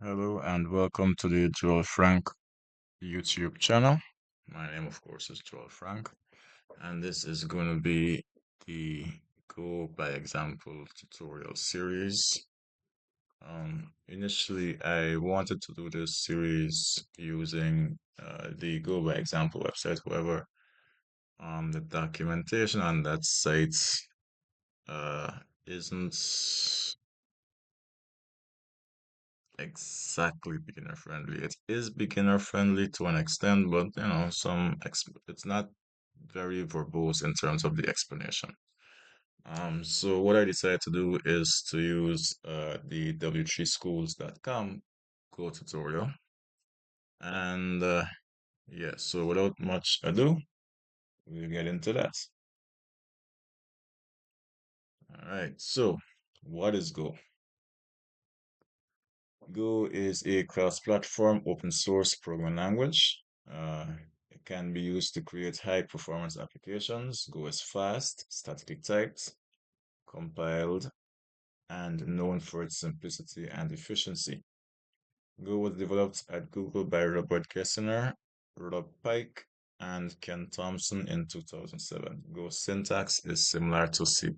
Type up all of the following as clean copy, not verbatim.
Hello and welcome to the Joel Frank YouTube channel. My name, of course, is Joel Frank, and this is going to be the Go by Example tutorial series. Initially, I wanted to do this series using the Go by Example website. However, the documentation on that site uh, isn't exactly beginner friendly. It is beginner friendly to an extent, but it's not very verbose in terms of the explanation. So what I decided to do is to use the w3schools.com Go tutorial. And yeah, so without much ado, we'll get into that. All right, so what is Go? Go is a cross-platform open source programming language. Uh, it can be used to create high-performance applications. Go is fast, statically typed, compiled, and known for its simplicity and efficiency. Go was developed at Google by Robert Gessner, Rob Pike, and Ken Thompson in 2007. Go syntax is similar to C++.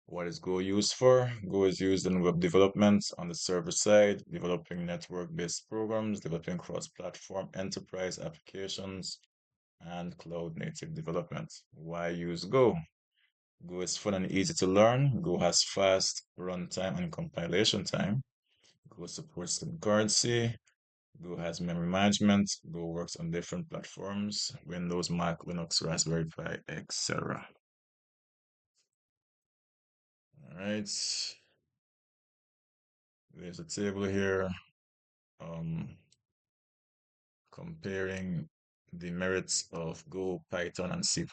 What is Go used for? Go is used in web development on the server side, developing network-based programs, developing cross-platform enterprise applications, and cloud-native development. Why use Go? Go is fun and easy to learn. Go has fast runtime and compilation time. Go supports concurrency. Go has memory management. Go works on different platforms, Windows, Mac, Linux, Raspberry Pi, etc. All right. There's a table here um, comparing the merits of Go, Python, and C++.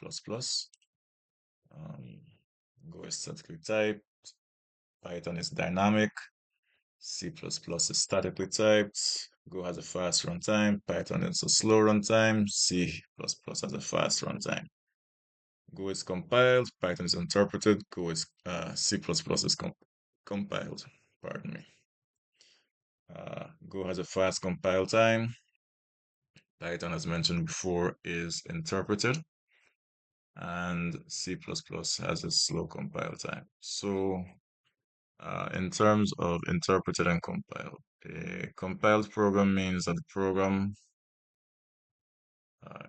Um, Go is statically typed, Python is dynamic, C++ is statically typed, Go has a fast runtime, Python is a slow runtime, C++ has a fast runtime. Go is compiled, Python is interpreted, C++ is compiled, pardon me. Go has a fast compile time, Python, as mentioned before, is interpreted, and C++ has a slow compile time. So, in terms of interpreted and compiled, a compiled program means that the program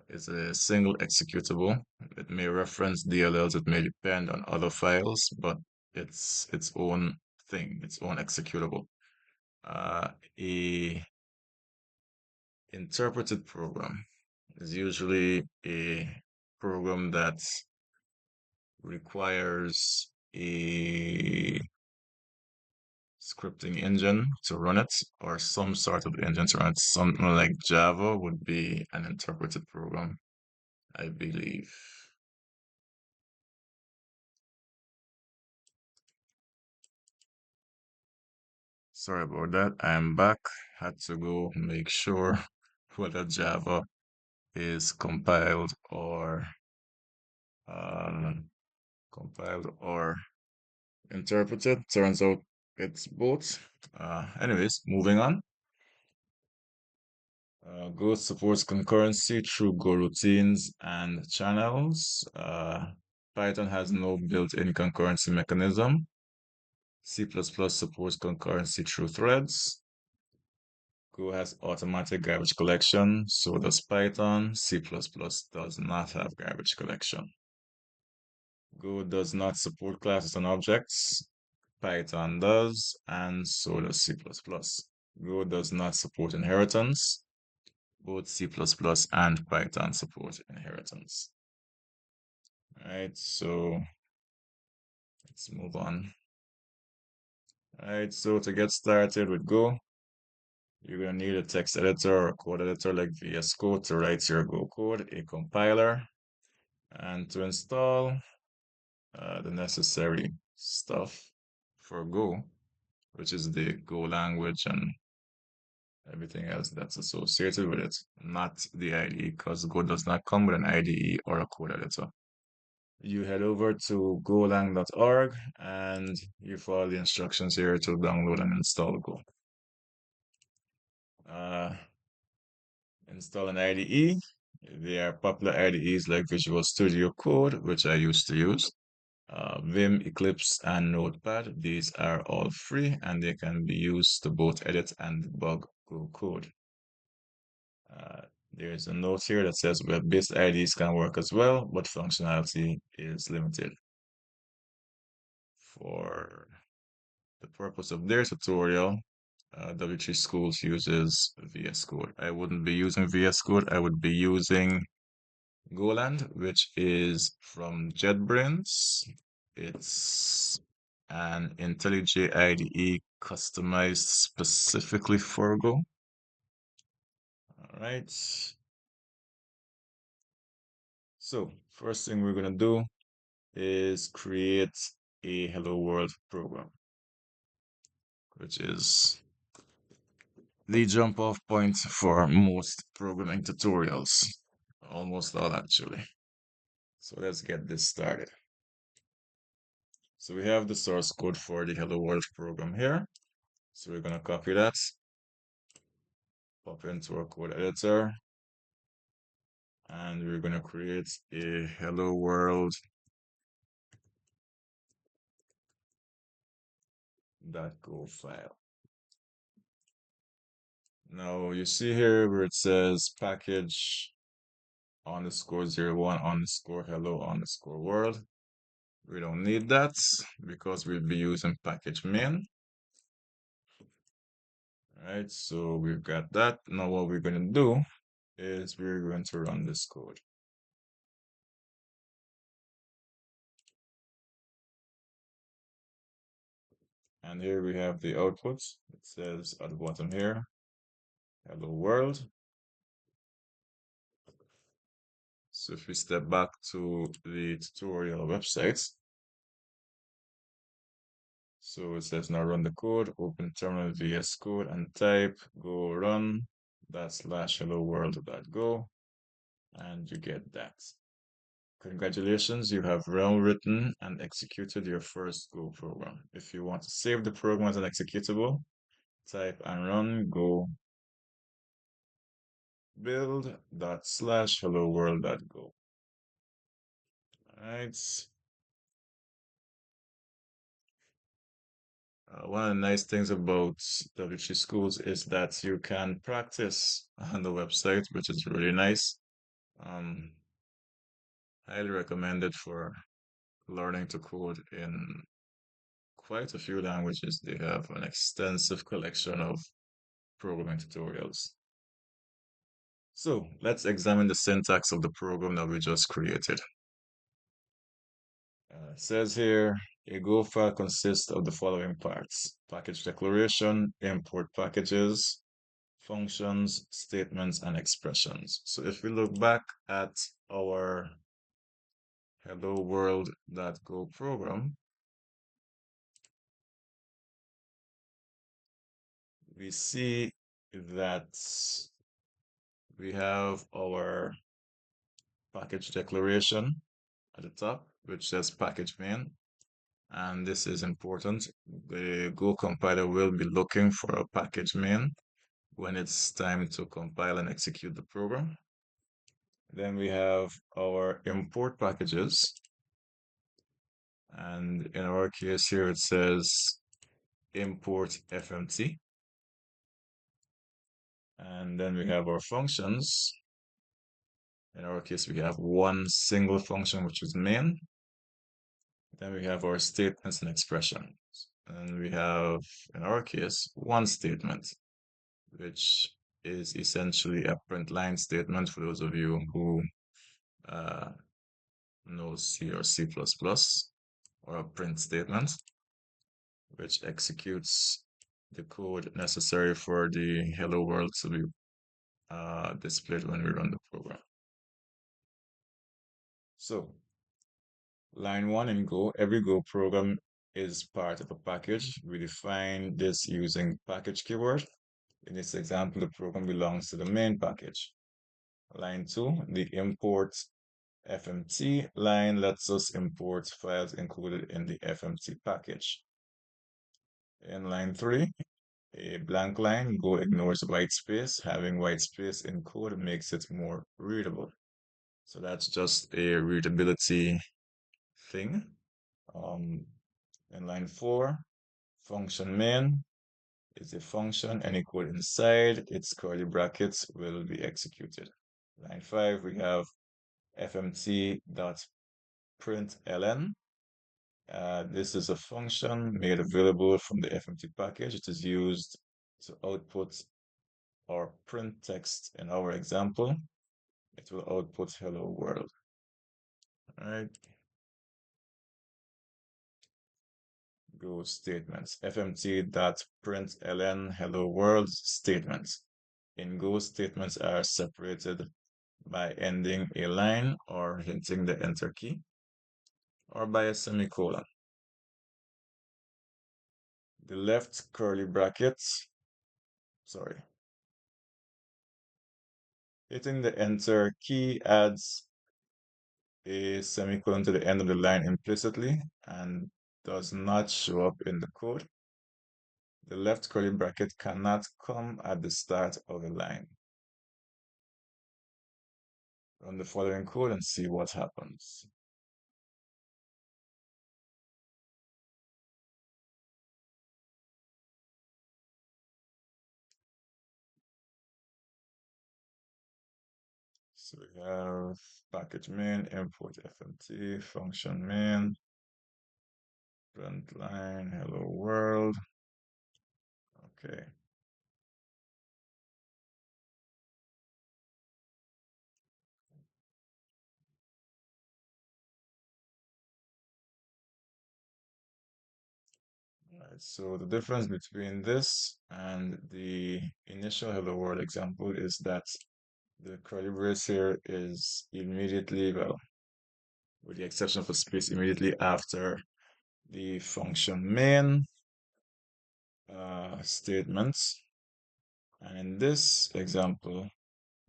is a single executable. It may reference DLLs, it may depend on other files, but it's its own thing, its own executable. A interpreted program is usually a program that requires a scripting engine to run it or some sort of engine to run it. Something like Java would be an interpreted program, I believe. Sorry about that. I'm back. Had to go make sure whether Java is uh, compiled or interpreted. Turns out it's both. Anyways, moving on. Go supports concurrency through Go routines and channels. Python has no built-in concurrency mechanism. C++ supports concurrency through threads. Go has automatic garbage collection, so does Python. C++ does not have garbage collection. Go does not support classes and objects. Python does, and so does C++. Go does not support inheritance. Both C++ and Python support inheritance. All right, so let's move on. All right, so to get started with Go, you're going to need a text editor or a code editor like VS Code to write your Go code, a compiler, and to install the necessary stuff for Go, which is the Go language and everything else that's associated with it, not the IDE, because Go does not come with an IDE or a code editor. You head over to golang.org and you follow the instructions here to download and install Go. Install an IDE. There are popular IDEs like Visual Studio Code, which I used to use. Vim, Eclipse, and Notepad. These are all free and they can be used to both edit and debug Go code. Uh, there's a note here that says web-based IDEs can work as well, but functionality is limited. For the purpose of their tutorial, W3 Schools uses VS Code. I wouldn't be using VS Code. I would be using Goland, which is from JetBrains. It's an IntelliJ IDE customized specifically for Go. All right. So first thing we're gonna do is create a Hello World program, which is the jump off point for most programming tutorials, almost all actually. So let's get this started. So we have the source code for the Hello World program here. So we're gonna copy that, pop into our code editor, and we're gonna create a Hello World .go file. Now you see here where it says package underscore 01 underscore hello underscore world. We don't need that because we'll be using package main. All right, so we've got that. Now what we're going to do is we're going to run this code. And here we have the output. It says at the bottom here, hello world. So if we step back to the tutorial website, so it says now run the code, open terminal VS Code and type go run / hello world.go, and you get that. Congratulations, you have well written and executed your first Go program. If you want to save the program as an executable, type and run go build / hello world.go. All right. One of the nice things about W3 Schools is that you can practice on the website, which is really nice. Um, Highly recommended for learning to code in quite a few languages. They have an extensive collection of programming tutorials. So let's examine the syntax of the program that we just created. It says here, a Go file consists of the following parts: package declaration, import packages, functions, statements, and expressions. So if we look back at our hello world.go program, we see that we have our package declaration at the top, which says package main. And this is important. The Go compiler will be looking for a package main when it's time to compile and execute the program. Then we have our import packages. And in our case here, it says import FMT. And then we have our functions. In our case, we have one single function, which is main. Then we have our statements and expressions. And we have, in our case, one statement, which is essentially a print line statement for those of you who know C or C++, or a print statement, which executes the code necessary for the hello world to be displayed when we run the program. So line 1 in Go, every Go program is part of a package. We define this using package keyword. In this example, the program belongs to the main package. Line 2, the import FMT line lets us import files included in the FMT package. In line 3, A blank line, Go ignores white space. Having white space in code makes it more readable. So that's just a readability thing. Um, in line 4, function main is a function. Any code inside its curly brackets will be executed. Line 5, we have fmt.println. This is a function made available from the FMT package. It is used to output or print text. In our example, it will output hello world. All right. Go statements. fmt.println hello world statements. In Go, statements are separated by ending a line or hitting the enter key, or by a semicolon. The left curly brackets, sorry, hitting the enter key adds a semicolon to the end of the line implicitly and does not show up in the code. The left curly bracket cannot come at the start of a line. Run the following code and see what happens. So we have package main, import FMT, function main, print line, hello world. Okay. All right, so the difference between this and the initial hello world example is that the curly brace here is immediately, well, with the exception of a space, immediately after the function main statements. And in this example,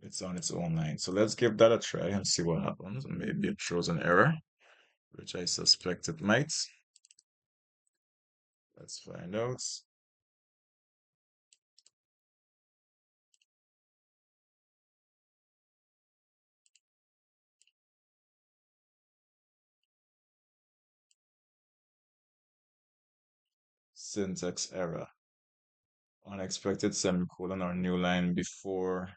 it's on its own line. So let's give that a try and see what happens. Maybe it throws an error, which I suspect it might. Let's find out. Syntax error. Unexpected semicolon or new line before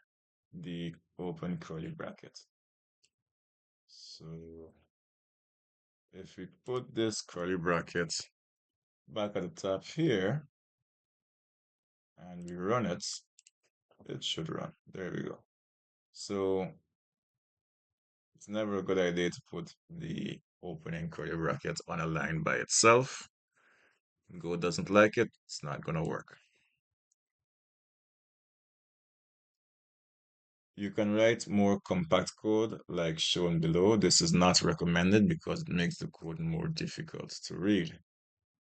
the open curly bracket. So if we put this curly bracket back at the top here and we run it, it should run. There we go. So it's never a good idea to put the opening curly bracket on a line by itself. Go doesn't like it, it's not gonna work. You can write more compact code like shown below. This is not recommended because it makes the code more difficult to read.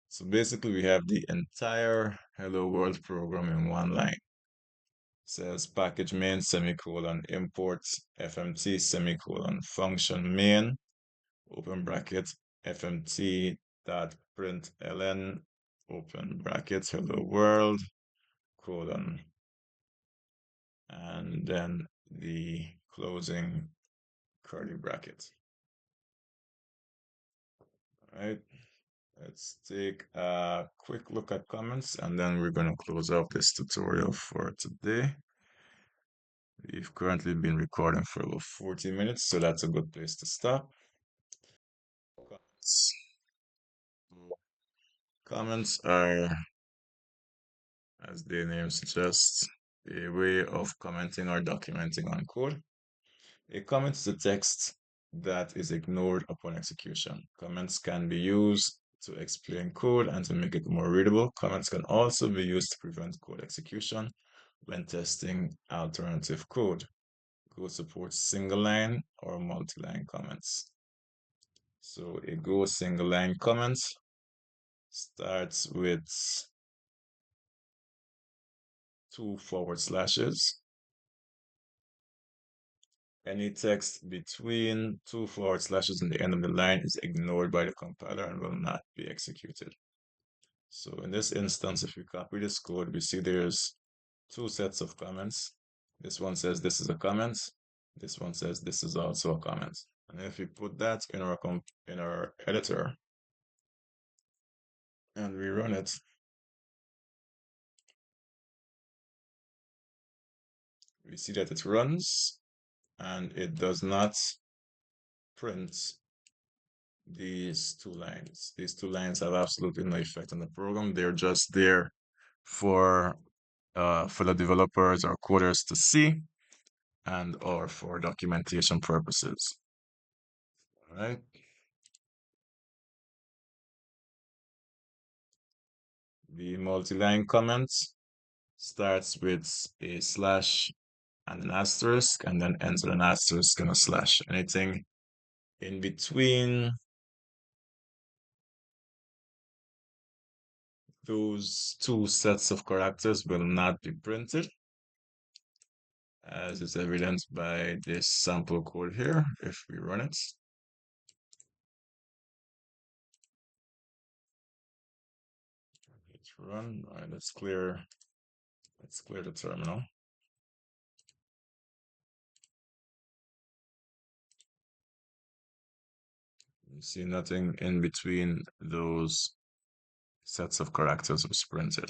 So basically we have the entire hello world program in one line. It says package main semicolon import fmt semicolon function main open bracket fmt dot println open bracket hello world colon and then the closing curly bracket. All right, let's take a quick look at comments and then we're going to close out this tutorial for today. We've currently been recording for about 40 minutes, so that's a good place to stop. Comments are, as their name suggests, a way of commenting or documenting on code. A comment is a text that is ignored upon execution. Comments can be used to explain code and to make it more readable. Comments can also be used to prevent code execution when testing alternative code. Go supports single line or multi-line comments. So a Go single line comment starts with 2 forward slashes. Any text between 2 forward slashes in the end of the line is ignored by the compiler and will not be executed. So in this instance, if we copy this code, we see there's two sets of comments. This one says this is a comment. This one says this is also a comment. And if we put that in our editor and we run it, we see that it runs and it does not print these two lines. These two lines have absolutely no effect on the program. They're just there for the developers or coders to see and or for documentation purposes. All right. The multi-line comment starts with a slash and an asterisk, and then ends with an asterisk and a slash. Anything in between those two sets of characters will not be printed, as is evidenced by this sample code here. If we run it, let's run. All right, let's clear the terminal. You see nothing in between those sets of characters was printed.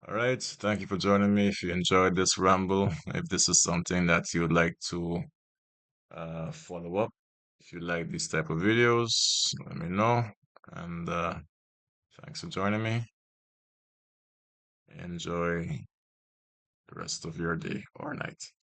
All right, thank you for joining me. If you enjoyed this ramble, if this is something that you would like to follow up, if you like these type of videos, let me know. And thanks for joining me. Enjoy the rest of your day or night.